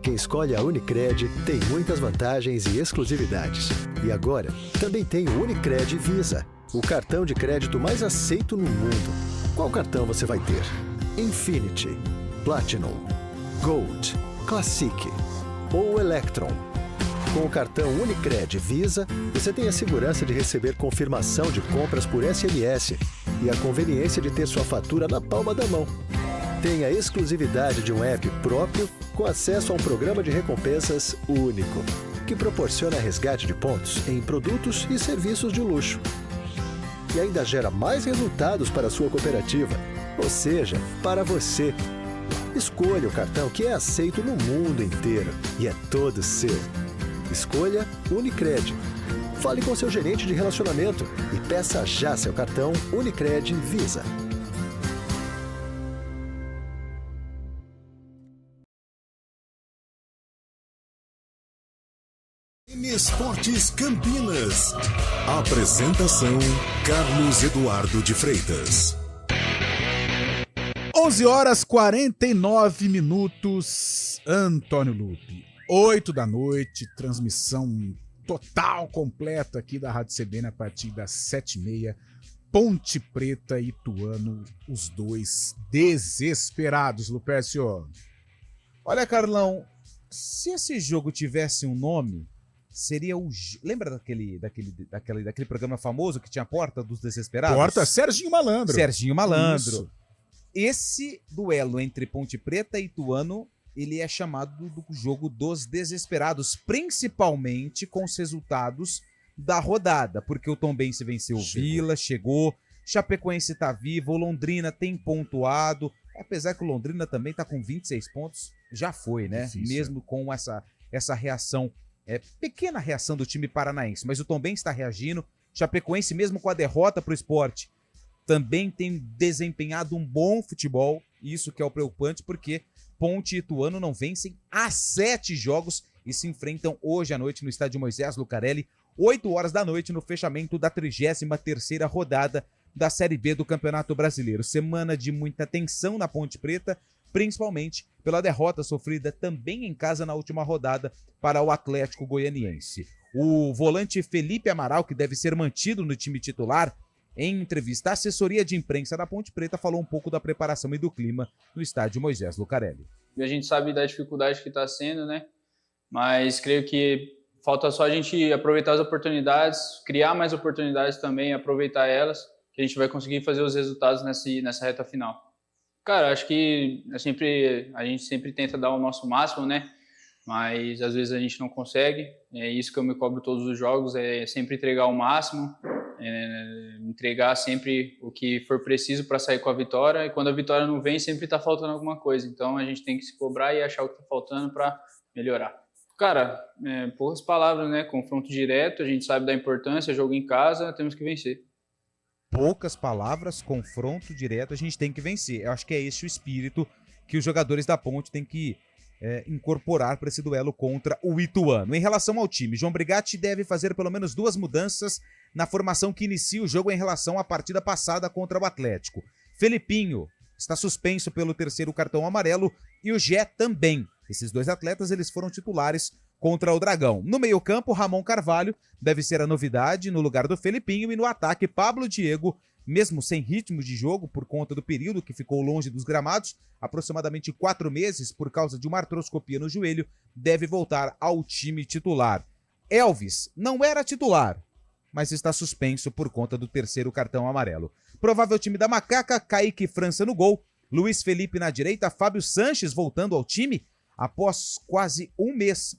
Quem escolhe a Unicred tem muitas vantagens e exclusividades. E agora, também tem o Unicred Visa, o cartão de crédito mais aceito no mundo. Qual cartão você vai ter? Infinity, Platinum, Gold, Classic ou Electron? Com o cartão Unicred Visa, você tem a segurança de receber confirmação de compras por SMS e a conveniência de ter sua fatura na palma da mão. Tem a exclusividade de um app próprio com acesso a um programa de recompensas único, que proporciona resgate de pontos em produtos e serviços de luxo. E ainda gera mais resultados para a sua cooperativa, ou seja, para você. Escolha o cartão que é aceito no mundo inteiro e é todo seu. Escolha Unicred. Fale com seu gerente de relacionamento e peça já seu cartão Unicred Visa. Esportes Campinas. Apresentação Carlos Eduardo de Freitas. 11h49, Antônio Lupe. 8 da noite, transmissão total, completa aqui da Rádio CBN a partir das 7h30. Ponte Preta e Ituano, os dois desesperados, Lupécio. Olha, Carlão, se esse jogo tivesse um nome, seria o... Lembra daquele programa famoso que tinha Porta dos Desesperados? Porta, Serginho Malandro. Serginho Malandro. Isso. Esse duelo entre Ponte Preta e Ituano, ele é chamado do jogo dos desesperados, principalmente com os resultados da rodada, porque o Tombense venceu o Vila, chegou, Chapecoense tá vivo, o Londrina tem pontuado, apesar que o Londrina também tá com 26 pontos, já foi, né? Difícil. Mesmo com essa reação, pequena reação do time paranaense, mas o Tombense está reagindo, Chapecoense mesmo com a derrota pro Sport, também tem desempenhado um bom futebol, isso que é o preocupante, porque Ponte e Ituano não vencem há 7 jogos e se enfrentam hoje à noite no estádio Moisés Lucarelli, 8 horas da noite, no fechamento da 33ª rodada da Série B do Campeonato Brasileiro. Semana de muita tensão na Ponte Preta, principalmente pela derrota sofrida também em casa na última rodada para o Atlético Goianiense. O volante Felipe Amaral, que deve ser mantido no time titular, em entrevista à assessoria de imprensa da Ponte Preta, falou um pouco da preparação e do clima no estádio Moisés Lucarelli. A gente sabe da dificuldade que está sendo, né? Mas creio que falta só a gente aproveitar as oportunidades, criar mais oportunidades também, aproveitar elas, que a gente vai conseguir fazer os resultados nessa reta final. Cara, acho que a gente sempre tenta dar o nosso máximo, né? Mas às vezes a gente não consegue. É isso que eu me cobro todos os jogos, é sempre entregar o máximo, entregar sempre o que for preciso para sair com a vitória. E quando a vitória não vem, sempre está faltando alguma coisa. Então a gente tem que se cobrar e achar o que está faltando para melhorar. Cara, poucas palavras, né? Confronto direto, a gente sabe da importância, jogo em casa, temos que vencer. Poucas palavras, confronto direto, a gente tem que vencer. Eu acho que é esse o espírito que os jogadores da Ponte têm que incorporar para esse duelo contra o Ituano. Em relação ao time, João Brigatti deve fazer pelo menos 2 mudanças na formação que inicia o jogo em relação à partida passada contra o Atlético. Felipinho está suspenso pelo 3º cartão amarelo e o Gé também. Esses 2 atletas eles foram titulares contra o Dragão. No meio-campo, Ramon Carvalho deve ser a novidade no lugar do Felipinho e no ataque, Pablo Diego, mesmo sem ritmo de jogo por conta do período que ficou longe dos gramados, aproximadamente 4 meses por causa de uma artroscopia no joelho, deve voltar ao time titular. Elvis não era titular, mas está suspenso por conta do 3º cartão amarelo. Provável time da Macaca, Kaique França no gol, Luiz Felipe na direita, Fábio Sanches voltando ao time após quase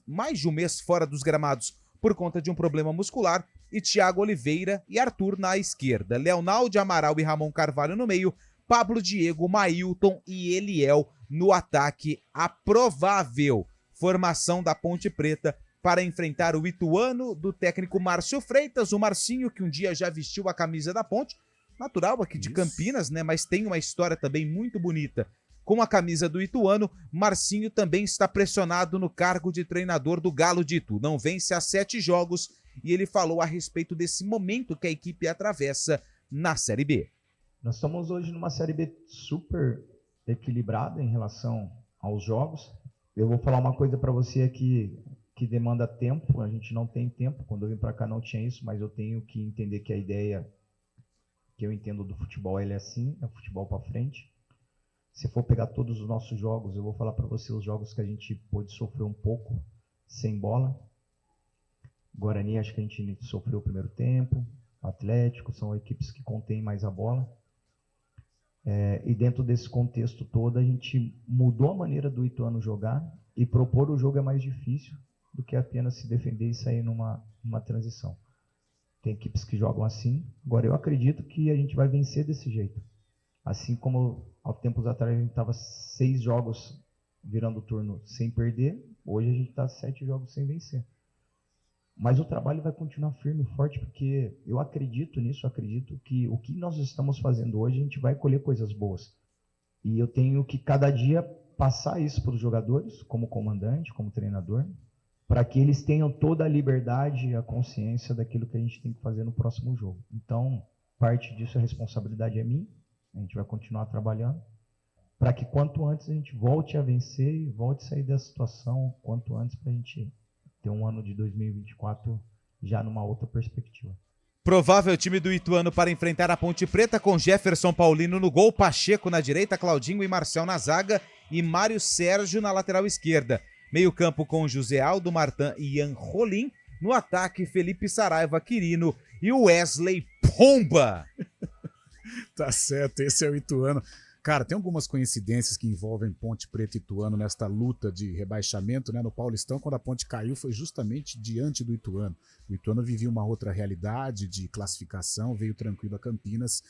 mais de um mês fora dos gramados por conta de um problema muscular, e Thiago Oliveira e Arthur na esquerda. Leonaldo Amaral e Ramon Carvalho no meio, Pablo Diego, Mailton e Eliel no ataque. A provável formação da Ponte Preta para enfrentar o Ituano do técnico Márcio Freitas, o Marcinho que um dia já vestiu a camisa da Ponte, natural aqui de Campinas, né? Mas tem uma história também muito bonita com a camisa do Ituano. Marcinho também está pressionado no cargo de treinador do Galo de Itu. Não vence há 7 jogos e ele falou a respeito desse momento que a equipe atravessa na Série B. Nós estamos hoje numa Série B super equilibrada em relação aos jogos. Eu vou falar uma coisa para você aqui que demanda tempo. A gente não tem tempo. Quando eu vim para cá não tinha isso, mas eu tenho que entender que a ideia que eu entendo do futebol ele é assim, é futebol para frente. Se for pegar todos os nossos jogos, eu vou falar para você os jogos que a gente pôde sofrer um pouco sem bola. Guarani, acho que a gente sofreu o primeiro tempo. Atlético, são equipes que contêm mais a bola. E dentro desse contexto todo, a gente mudou a maneira do Ituano jogar e propor o jogo é mais difícil do que apenas se defender e sair numa transição. Tem equipes que jogam assim. Agora, eu acredito que a gente vai vencer desse jeito. Assim como há tempos atrás a gente estava 6 jogos virando o turno sem perder, hoje a gente está 7 jogos sem vencer. Mas o trabalho vai continuar firme e forte, porque eu acredito nisso, acredito que o que nós estamos fazendo hoje, a gente vai colher coisas boas. E eu tenho que cada dia passar isso para os jogadores, como comandante, como treinador, para que eles tenham toda a liberdade e a consciência daquilo que a gente tem que fazer no próximo jogo. Então, parte disso, a responsabilidade é minha. A gente vai continuar trabalhando para que quanto antes a gente volte a vencer e volte a sair dessa situação quanto antes, para a gente ter um ano de 2024 já numa outra perspectiva. Provável time do Ituano para enfrentar a Ponte Preta com Jefferson Paulino no gol, Pacheco na direita, Claudinho e Marcel na zaga e Mário Sérgio na lateral esquerda. Meio campo com José Aldo, Martã e Ian Rolim. No ataque, Felipe Saraiva, Quirino e Wesley Pomba. Tá certo, esse é o Ituano. Cara, tem algumas coincidências que envolvem Ponte Preta e Ituano nesta luta de rebaixamento, né? No Paulistão, quando a Ponte caiu, foi justamente diante do Ituano. O Ituano vivia uma outra realidade de classificação, veio tranquilo a Campinas.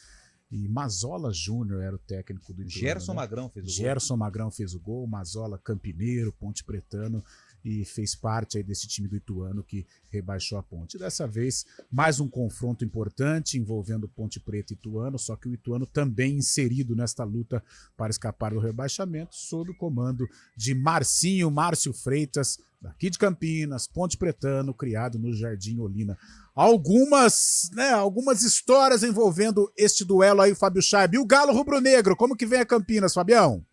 E Mazola Júnior era o técnico do Ituano. Gerson né? Magrão fez o gol. Gerson Magrão fez o gol, Mazola campineiro, Ponte Pretano, e fez parte aí desse time do Ituano que rebaixou a Ponte. Dessa vez, mais um confronto importante envolvendo Ponte Preta e Ituano, só que o Ituano também inserido nesta luta para escapar do rebaixamento, sob o comando de Márcio Freitas, daqui de Campinas, Ponte Pretano, criado no Jardim Olina. Algumas histórias envolvendo este duelo aí, Fábio Chaib. E o Galo Rubro-Negro, como que vem a Campinas, Fabião?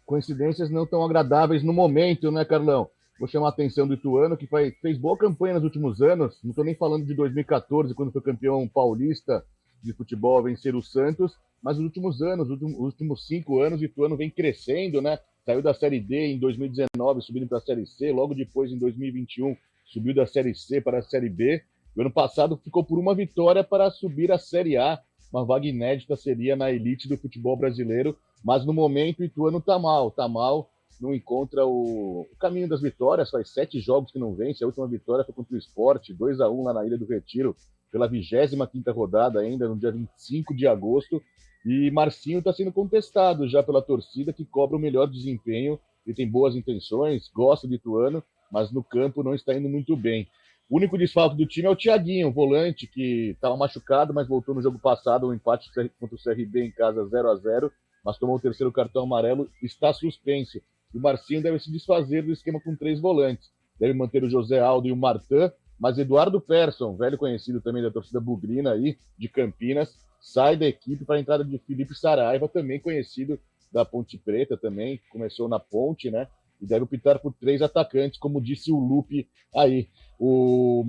Coincidências não tão agradáveis no momento, né, Carlão? Vou chamar a atenção do Ituano, que fez boa campanha nos últimos anos. Não estou nem falando de 2014, quando foi campeão paulista de futebol, vencer o Santos. Mas nos últimos anos, os últimos 5 anos, o Ituano vem crescendo, né? Saiu da Série D em 2019, subindo para a Série C. Logo depois, em 2021, subiu da Série C para a Série B. O ano passado ficou por uma vitória para subir à Série A. Uma vaga inédita seria na elite do futebol brasileiro, mas no momento o Ituano tá mal, não encontra o caminho das vitórias, faz 7 jogos que não vence, a última vitória foi contra o Sport, 2-1 lá na Ilha do Retiro, pela 25ª rodada ainda, no dia 25 de agosto, e Marcinho está sendo contestado já pela torcida, que cobra o melhor desempenho, ele tem boas intenções, gosta de Ituano, mas no campo não está indo muito bem. O único desfalque do time é o Thiaguinho, volante, que estava machucado, mas voltou no jogo passado, um empate contra o CRB em casa 0-0, mas tomou o 3º cartão amarelo, está suspenso. O Marcinho deve se desfazer do esquema com 3 volantes. Deve manter o José Aldo e o Martin, mas Eduardo Persson, velho conhecido também da torcida bugrina aí, de Campinas, sai da equipe para a entrada de Felipe Saraiva, também conhecido da Ponte Preta também, começou na Ponte, né? E deve optar por 3 atacantes, como disse o Lupe aí. O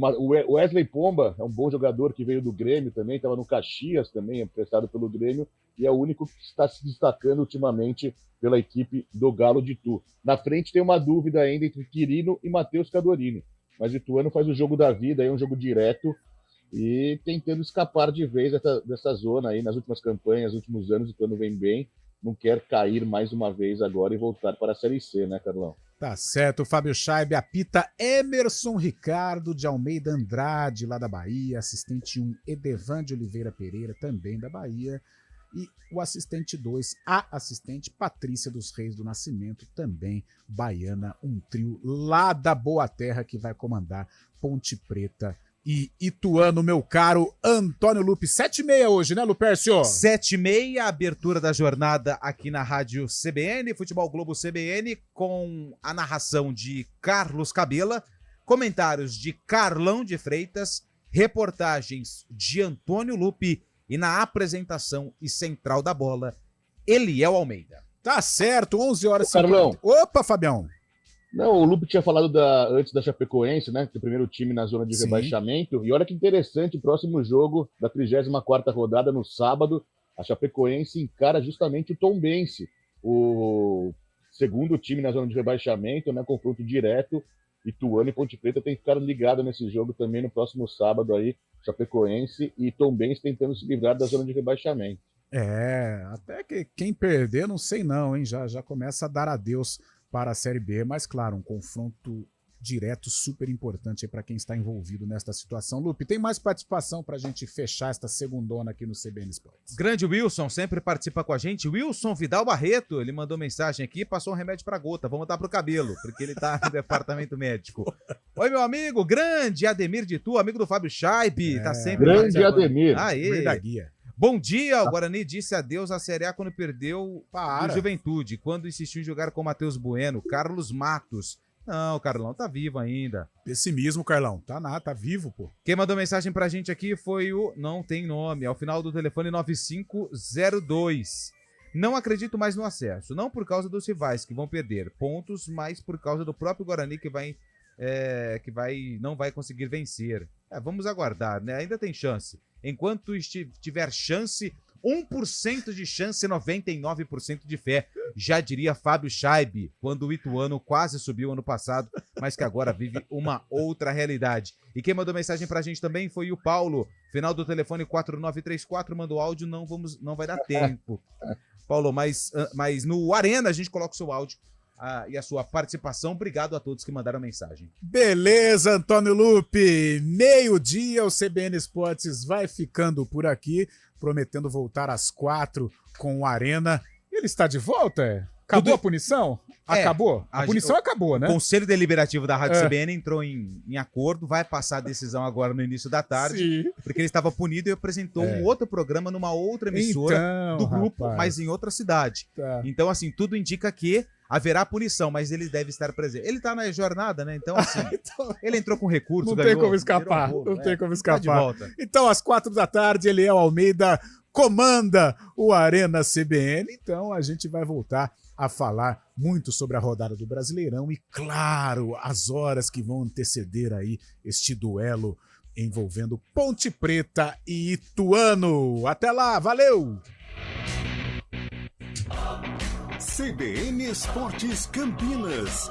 Wesley Pomba é um bom jogador que veio do Grêmio também, estava no Caxias também, emprestado pelo Grêmio, e é o único que está se destacando ultimamente pela equipe do Galo de Itu. Na frente tem uma dúvida ainda entre Quirino e Matheus Cadorini, mas o Ituano faz o jogo da vida, é um jogo direto, e tentando escapar de vez dessa zona aí nas últimas campanhas, nos últimos anos, o Ituano vem bem, não quer cair mais uma vez agora e voltar para a Série C, né, Carlão? Tá certo, o Fábio Scheibe apita Emerson Ricardo de Almeida Andrade, lá da Bahia, assistente 1, Edevan de Oliveira Pereira, também da Bahia, e o assistente 2, a assistente Patrícia dos Reis do Nascimento, também baiana, um trio lá da Boa Terra que vai comandar Ponte Preta e Ituano, meu caro Antônio Lupe. 7h30 hoje, né, Lupercio? 7h30, abertura da jornada aqui na Rádio CBN, Futebol Globo CBN, com a narração de Carlos Cabela, comentários de Carlão de Freitas, reportagens de Antônio Lupe e na apresentação e central da bola, Eliel Almeida. Tá certo, 11h50. Carlão. Opa, Fabião. Não, o Lupe tinha falado antes da Chapecoense, né? Que é o primeiro time na zona de rebaixamento. E olha que interessante, o próximo jogo da 34ª rodada, no sábado, a Chapecoense encara justamente o Tombense, o segundo time na zona de rebaixamento, né? Confronto direto. Ituano e Ponte Preta tem que ficar ligado nesse jogo também no próximo sábado aí, Chapecoense e Tombense tentando se livrar da zona de rebaixamento. Até que quem perder, não sei não, hein? Já começa a dar adeus para a Série B, mas claro, um confronto direto super importante para quem está envolvido nesta situação. Lupe, tem mais participação para a gente fechar esta segundona aqui no CBN Sports. Grande Wilson, sempre participa com a gente. Wilson Vidal Barreto, ele mandou mensagem aqui, passou um remédio para gota, vamos dar pro cabelo, porque ele tá no departamento médico. Oi, meu amigo, grande Ademir de Tu, amigo do Fábio Scheibe, tá sempre... Grande Ademir. Aê. Da guia. Bom dia, o Guarani disse adeus à Série A quando perdeu o Juventude, quando insistiu em jogar com Matheus Bueno, Carlos Matos. Não, o Carlão tá vivo ainda. Pessimismo, Carlão. Tá vivo, pô. Quem mandou mensagem pra gente aqui foi o... Não tem nome, ao final do telefone 9502. Não acredito mais no acesso, não por causa dos rivais que vão perder pontos, mas por causa do próprio Guarani que não vai conseguir vencer. Vamos aguardar, né? Ainda tem chance. Enquanto tiver chance, 1% de chance, 99% de fé. Já diria Fábio Scheibe, quando o Ituano quase subiu ano passado, mas que agora vive uma outra realidade. E quem mandou mensagem pra gente também foi o Paulo, final do telefone 4934, mandou áudio, não vai dar tempo. Paulo, mas no Arena a gente coloca o seu áudio e a sua participação. Obrigado a todos que mandaram mensagem. Beleza, Antônio Lupe. 12:00, o CBN Esportes vai ficando por aqui, prometendo voltar às 4 com o Arena. Ele está de volta, Acabou a punição? Acabou? A punição acabou, né? O Conselho Deliberativo da Rádio CBN entrou em acordo, vai passar a decisão agora no início da tarde, porque ele estava punido e apresentou um outro programa numa outra emissora do grupo, mas em outra cidade. Então, assim, tudo indica que haverá punição, mas ele deve estar presente. Ele tá na jornada, né? Então, assim, ele entrou com recurso, não ganhou, tem como escapar, rolo, não tem como escapar. Tá de volta. Então, às 4 da tarde, Eliel Almeida comanda o Arena CBN. Então, a gente vai voltar a falar muito sobre a rodada do Brasileirão e, claro, as horas que vão anteceder aí este duelo envolvendo Ponte Preta e Ituano. Até lá, valeu! CBN Esportes Campinas.